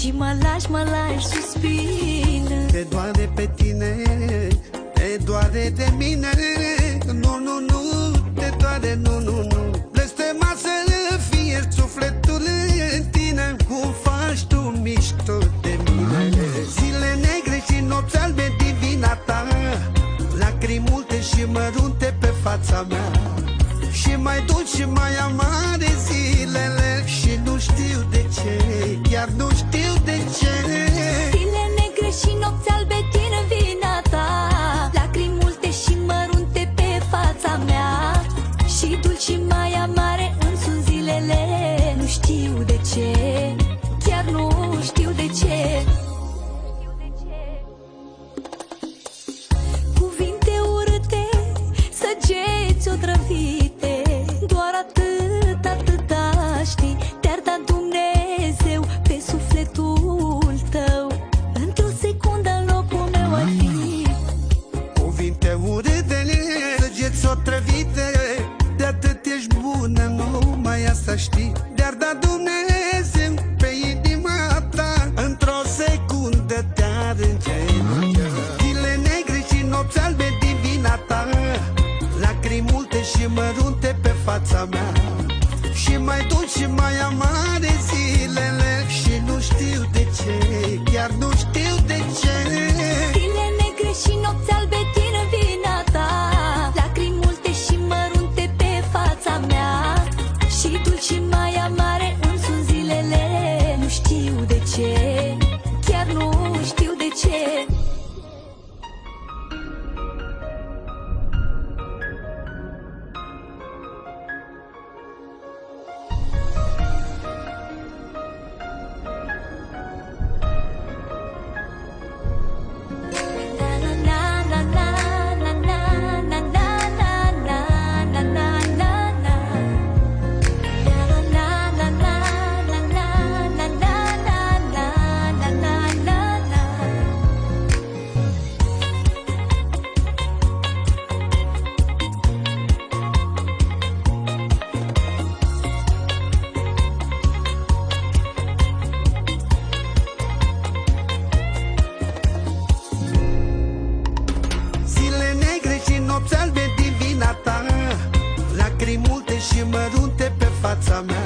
și mă lași suspină. Te doare pe tine, te doare de mine. Nu, nu, nu, te doare, nu, nu, nu. Blestema să fie sufletul în tine. Cum faci tu mișto de mine? Zile negre și nopți albe din vina ta, lacrimi multe și mărunte pe fața mea, și mai dulci și mai amare zilele. Și nu știu de ce, chiar nu știu de ce. Zile negre și nopți albe din vina ta, lacrimi multe și mărunte pe fața mea, și dulci și mai amare îmi sunt zilele. Nu știu de ce, chiar nu știu de ce. Cuvinte urâte, săgeți otrăvite, doar atât, atâta știi. Te-ar da Dumnezeu pe sufletul tău, într-o secundă în locul meu ai fi. Cuvinte urâte, săgeți otrăvite, de atât ești bună, nu mai asta știi. Te-ar da Dumnezeu pe inima ta, într-o secundă te-ar îngenunchea. Zile negre și nopți albe din vina ta, lacrimi multe și mărunte pe fața mea, și mai dulci și mai amare zilele. Și nu știu de ce, chiar nu știu de ce. Zile negre și nopți albe din vina ta, lacrimi multe și mărunte pe fața mea, și dulci și mai amare îmi sunt zilele. Nu știu de ce, chiar nu știu de ce. Nopți albe din vina ta, lacrimi multe și mărunte pe fața mea,